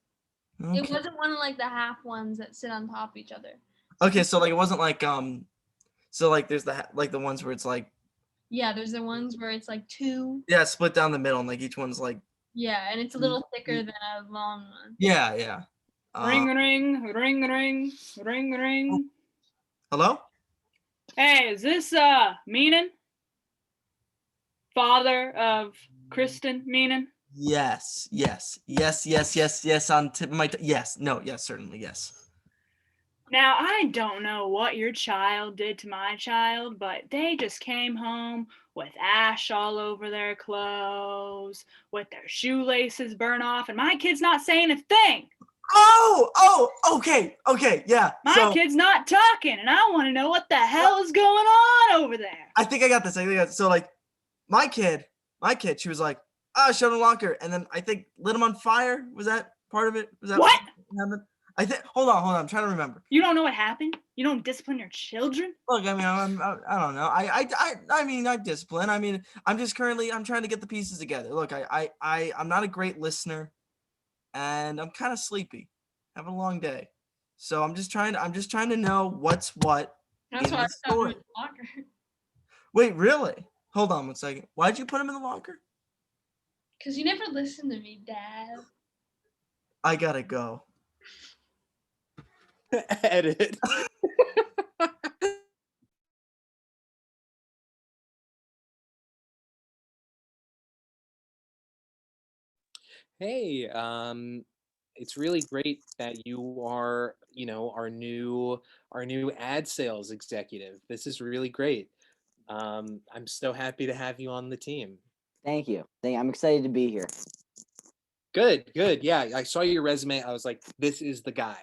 Okay. It wasn't one of like the half ones that sit on top of each other. Okay, so like it wasn't like so like there's the ones where it's like Yeah, there's the ones where it's like two. yeah, split down the middle and like each one's like Yeah, and it's a little thicker than a long one. yeah. Ring ring ring ring ring ring. Hello? Hey, is this Meenan? Father of Kristen Meenan? Yes. Yes. Certainly, yes. Now, I don't know what your child did to my child, but they just came home with ash all over their clothes, with their shoelaces burnt off, and my kid's not saying a thing. Okay, yeah. My kid's not talking, and I want to know what the hell is going on over there. I think I got this. So like my kid, she was like, shut the locker, and then I think lit him on fire. Was that part of it? Was that what happened? I think. Hold on. I'm trying to remember. You don't know what happened? You don't discipline your children? Look, I mean, I don't know. I mean, I discipline. I mean, I'm trying to get the pieces together. Look, I'm not a great listener, and I'm kind of sleepy, having a long day, so I'm just trying to know what's what. That's why I stuck him in the locker. Wait, really? Hold on 1 second. Why'd you put him in the locker? Because you never listened to me, Dad. I gotta go. Edit. Hey, it's really great that you are, our new ad sales executive. This is really great. I'm so happy to have you on the team. Thank you. I'm excited to be here. Good. Yeah, I saw your resume. I was like, this is the guy.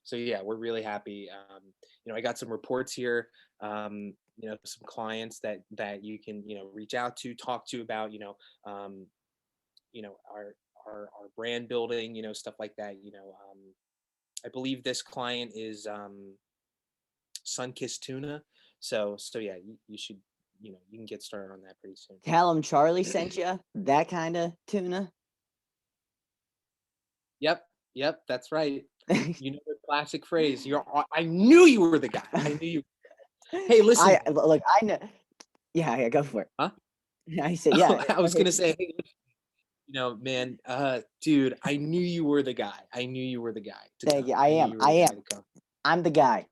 So yeah, we're really happy. I got some reports here. Some clients that you can reach out to, talk to about our brand building, stuff like that. I believe this client is Sunkissed Tuna. So yeah, you should you can get started on that pretty soon. Tell them Charlie sent you that kind of tuna. Yep, that's right. You know the classic phrase. I knew you were the guy. I knew you. Hey, listen. I know. Yeah, go for it. Huh? I said, yeah. I was gonna say, hey, man, dude, I knew you were the guy. Thank you. I am. I'm the guy.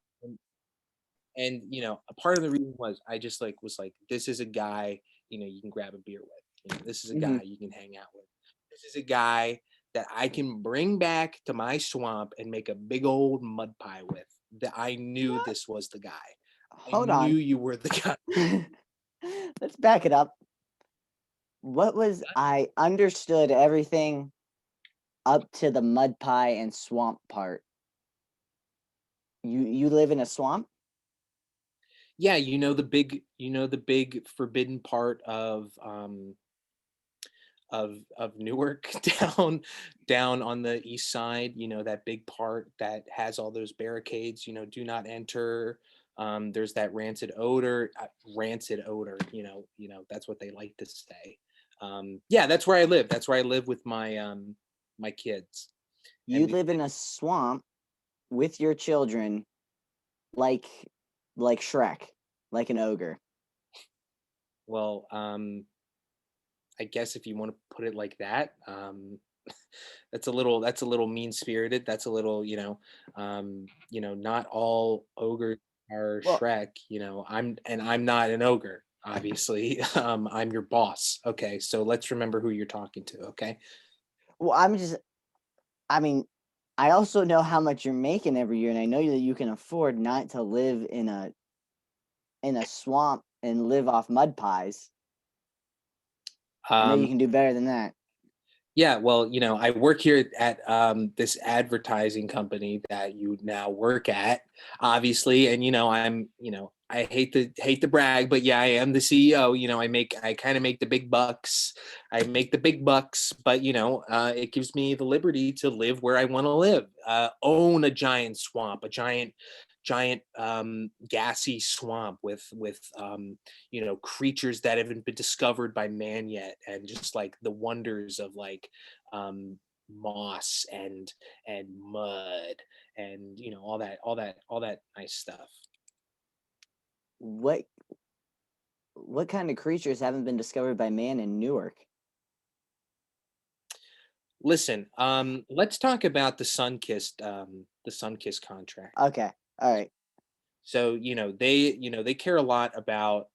And a part of the reason was I just was like, this is a guy you can grab a beer with. This is a guy you can hang out with. This is a guy that I can bring back to my swamp and make a big old mud pie with. That I knew this was the guy. Hold on. I knew you were the guy. Let's back it up. I understood everything up to the mud pie and swamp part. You live in a swamp? Yeah, the big forbidden part of Newark down on the east side, that big part that has all those barricades, do not enter. There's that rancid odor, that's what they like to say. Yeah, that's where I live. That's where I live with my my kids. You live in a swamp with your children like Shrek, like an ogre. Well, I guess if you want to put it like that, that's a little mean spirited. That's a little, not all ogres are Well, Shrek. I'm not an ogre, obviously. I'm your boss. Okay, so let's remember who you're talking to. Okay. well, I mean, I also know how much you're making every year, and I know that you can afford not to live in a swamp and live off mud pies. I know you Um, can do better than that. Yeah, well, I work here at this advertising company that you now work at, obviously, and I hate to brag, but yeah, I am the CEO. I kind of make the big bucks. I make the big bucks, but it gives me the liberty to live where I want to live. Own a giant swamp, a giant gassy swamp with creatures that haven't been discovered by man yet, and just like the wonders of like moss and mud and all that nice stuff. What kind of creatures haven't been discovered by man in Newark? Listen, let's talk about the Sunkissed contract. Okay, all right. So they care a lot about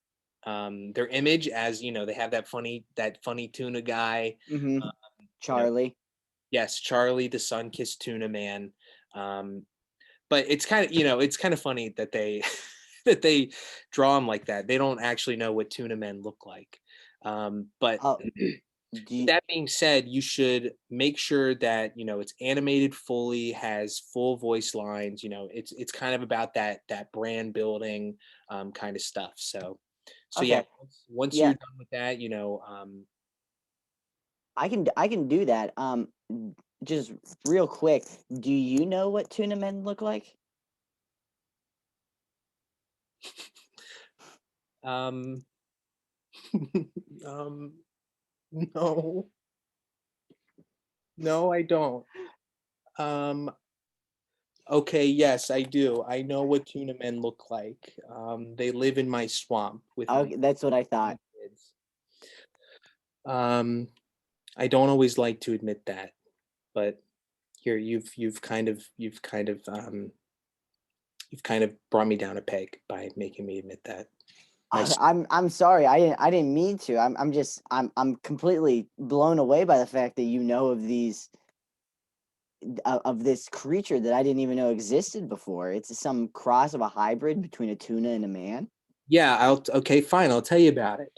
their image, as they have that funny tuna guy. Mm-hmm. um, you know Charlie. yes, Charlie the Sun-Kissed Tuna Man. um but it's kind of funny that they that they draw him like that. They don't actually know what tuna men look like. But Oh, do you, that being said, you should make sure that it's animated fully, has full voice lines. It's kind of about that brand building kind of stuff. So yeah, okay. once Yeah, you're done with that, I can do that. Just real quick, do you know what tuna men look like? um um no, no, I don't. um Okay, yes, I do. I know what tuna men look like. They live in my swamp with Okay, that's what I my thought. kids. Um, I don't always like to admit that, but here you've kind of brought me down a peg by making me admit that. My s- I'm sorry. I didn't mean to. I'm completely blown away by the fact that you know of this creature that I didn't even know existed before. It's some cross of a hybrid between a tuna and a man. yeah, okay, fine. I'll tell you about it.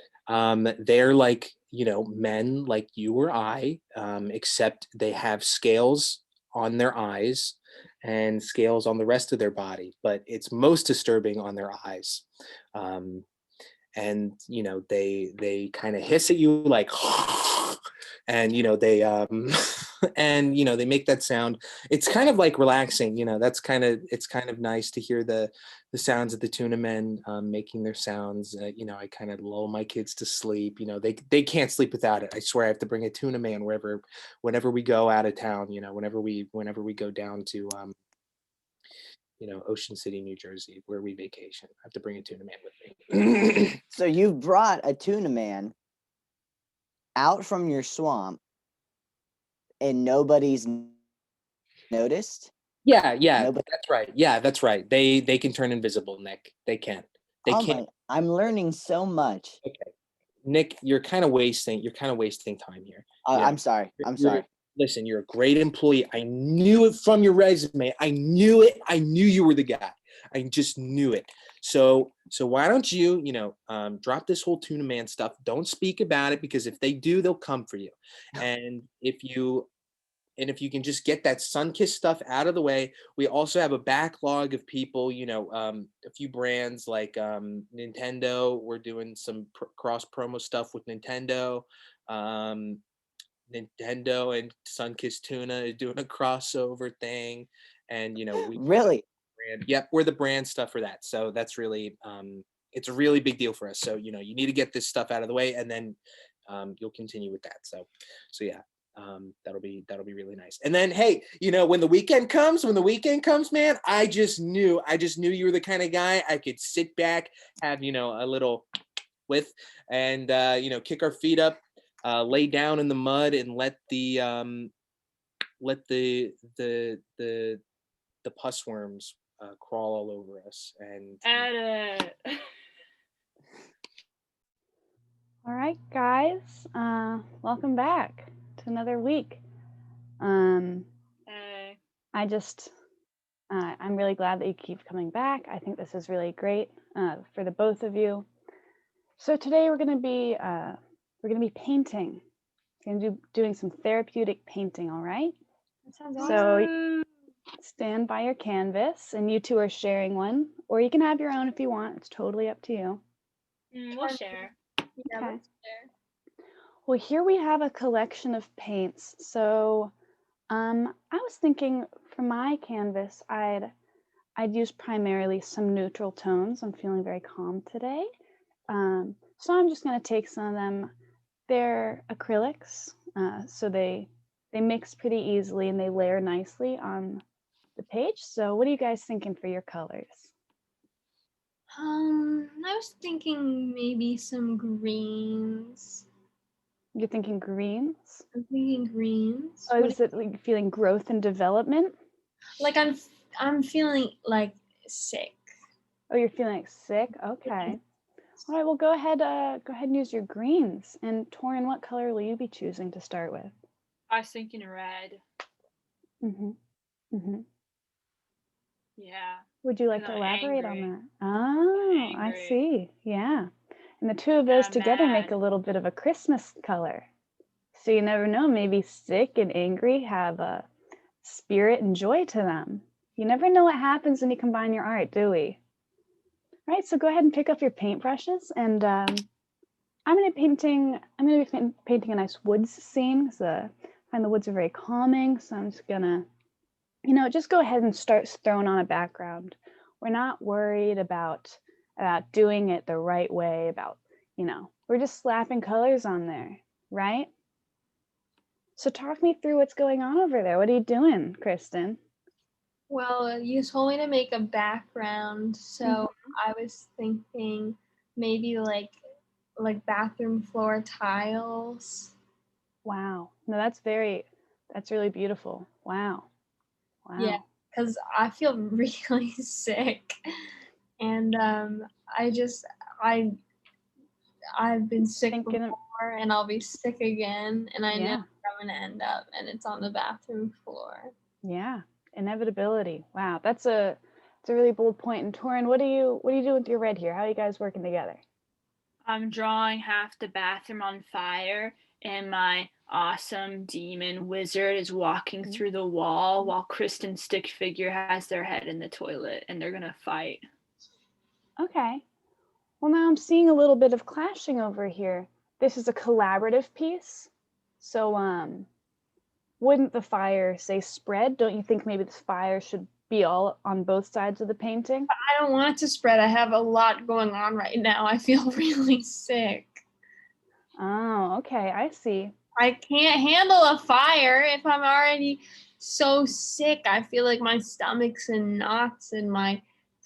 They're like men like you or I, except they have scales on their eyes and scales on the rest of their body, but it's most disturbing on their eyes. Um, and they kind of hiss at you like and they and they make that sound. It's kind of like relaxing. It's kind of nice to hear the sounds of the tuna men making their sounds. I kind of lull my kids to sleep. They can't sleep without it. I swear I have to bring a tuna man whenever we go out of town. Whenever we go down to Ocean City, New Jersey, where we vacation. I have to bring a tuna man with me. So you've brought a tuna man out from your swamp and nobody's noticed? Yeah, Nobody. that's right. Yeah, that's right. They can turn invisible, Nick. They can. They Oh can't. my, I'm learning so much. Okay, Nick, you're kind of wasting time here. I'm sorry. You're, I'm you're sorry. listen. You're a great employee. I knew it from your resume. I knew it. I knew you were the guy. I just knew it. So why don't you drop this whole tuna man stuff? Don't speak about it, because if they do, they'll come for you. And if you can just get that Sunkist stuff out of the way. We also have a backlog of people, a few brands like Nintendo. We're doing some cross promo stuff with Nintendo. Um, Nintendo and Sunkist Tuna is doing a crossover thing. And, Really? yep, we're the brand stuff for that. So that's really, it's a really big deal for us. So, you need to get this stuff out of the way, and then you'll continue with that. So yeah, that'll be really nice. And then, hey, when the weekend comes, man, I just knew you were the kind of guy I could sit back, have a little with, and kick our feet up, lay down in the mud, and let let the pus worms crawl all over us. And Edit. All right, guys. Welcome back to another week. I'm really glad that you keep coming back. I think this is really great for the both of you. So today we're gonna be painting. We're gonna be doing some therapeutic painting. All right. That sounds So awesome. stand by your canvas, and you two are sharing one, or you can have your own if you want. It's totally up to you. We'll share. Yeah, Okay. let's share. Well, here we have a collection of paints. So I was thinking for my canvas, I'd use primarily some neutral tones. I'm feeling very calm today. So I'm just going to take some of them. They're acrylics, so they mix pretty easily and they layer nicely on the page. So what are you guys thinking for your colors? I was thinking maybe some greens. You're thinking greens? I'm thinking greens. Oh, What is it like feeling growth and development? like I'm feeling like sick. Oh, you're feeling like sick? Okay. All right, well, go ahead and use your greens. And Torin, what color will you be choosing to start with? I was thinking red. Mm-hmm. Mm-hmm. Yeah. Would you like to I'm elaborate angry. on that? Oh, I angry. see. Yeah. And the two of those I'm together make mad. a little bit of a Christmas color. So you never know, maybe sick and angry have a spirit and joy to them. You never know what happens when you combine your art, do we? All right, so go ahead and pick up your paintbrushes, and I'm going to be painting a nice woods scene. So I find the woods are very calming, so I'm just gonna, just go ahead and start throwing on a background. We're not worried about doing it the right way, we're just slapping colors on there, right? So talk me through what's going on over there. What are you doing, Kristen? Well, you told me to make a background, so I was thinking maybe like bathroom floor tiles. Wow. No, that's really beautiful. Wow. Wow. Yeah, because I feel really sick, and I've been sick Thinking of- before, and I'll be sick again, and I know Yeah. where I'm gonna end up, and it's on the bathroom floor. Yeah. Inevitability. Wow. It's a really bold point. And Torin, what do you do with your red here? How are you guys working together? I'm drawing half the bathroom on fire, and my awesome demon wizard is walking through the wall while Kristen's stick figure has their head in the toilet, and they're gonna fight. Okay. Well, now I'm seeing a little bit of clashing over here. This is a collaborative piece. So, wouldn't the fire say spread? Don't you think maybe this fire should be all on both sides of the painting? I don't want it to spread. I have a lot going on right now. I feel really sick. Oh, okay. I see. I can't handle a fire if I'm already so sick. I feel like my stomach's in knots and my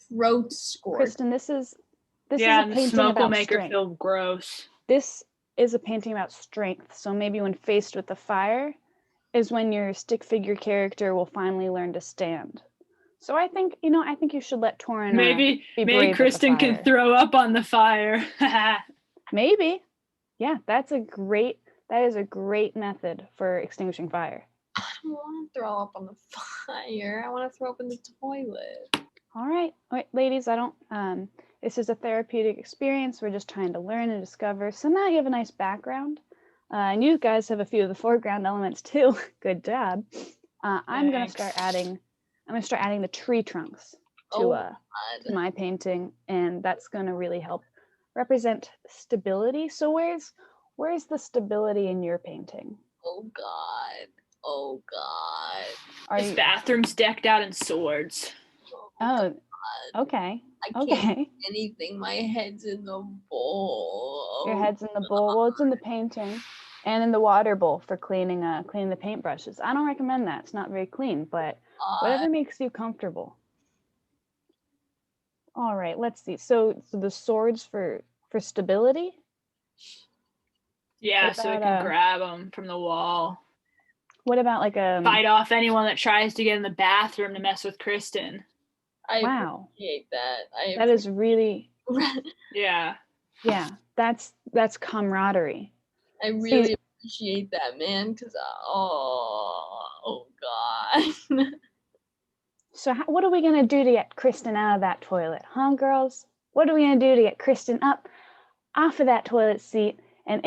throat's scorched. Kristen, this is a and the painting smoke will about make her strength. feel gross. This is a painting about strength. So maybe when faced with the fire is when your stick figure character will finally learn to stand. So I think you should let Torin Maybe be brave Kristen with the can fire. throw up on the fire. Maybe. Yeah, that is a great method for extinguishing fire. I don't want to throw up on the fire. I want to throw up in the toilet. All right, ladies, this is a therapeutic experience. We're just trying to learn and discover. So now you have a nice background. And you guys have a few of the foreground elements too. Good job. I'm gonna start adding the tree trunks to my painting, and that's gonna really help represent stability. So where's the stability in your painting? Oh God. This bathroom's decked out in swords. Oh, okay. I can't do anything. My head's in the bowl. Your head's in the bowl. Well, it's in the painting and in the water bowl for cleaning the paintbrushes. I don't recommend that. It's not very clean, but whatever makes you comfortable. All right, let's see. So the swords for stability? Yeah, so we can grab them from the wall. What about like a Fight off anyone that tries to get in the bathroom to mess with Kristen. I wow? appreciate that. That is really Yeah. yeah. That's camaraderie. I really appreciate that, man. Because oh god. So what are we gonna do to get Kristen out of that toilet, huh, girls? What are we gonna do to get Kristen up off of that toilet seat and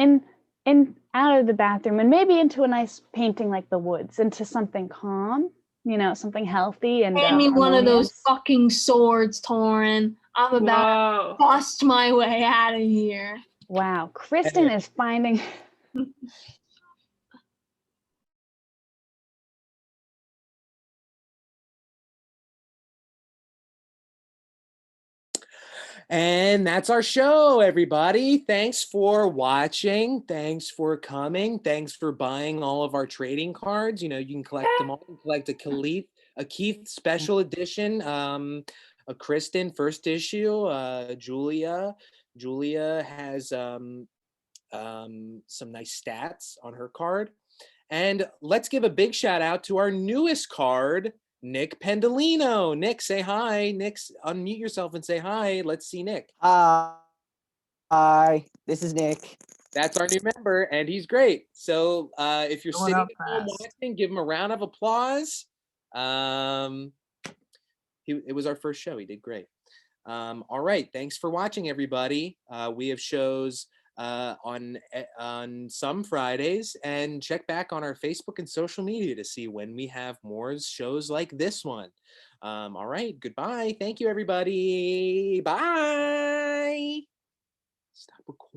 in out of the bathroom and maybe into a nice painting like the woods, into something calm, something healthy and Hand me one of those harmonious? fucking swords, Torin. I'm about Whoa. to bust my way out of here. Wow, Kristen is finding. And that's our show, everybody. Thanks for watching. Thanks for coming. Thanks for buying all of our trading cards. You can collect them all. You can collect a Keith special edition, a Kristen first issue, Julia has some nice stats on her card. And let's give a big shout out to our newest card, Nick Pendolino. Nick, say hi. Nick, unmute yourself and say hi. Let's see Nick. Hi, this is Nick. That's our new member, and he's great. So if you're Going sitting up at home fast. watching, give him a round of applause. It was our first show. He did great. All right. Thanks for watching, everybody. We have shows on some Fridays, and check back on our Facebook and social media to see when we have more shows like this one. All right. Goodbye. Thank you, everybody. Bye. Stop recording.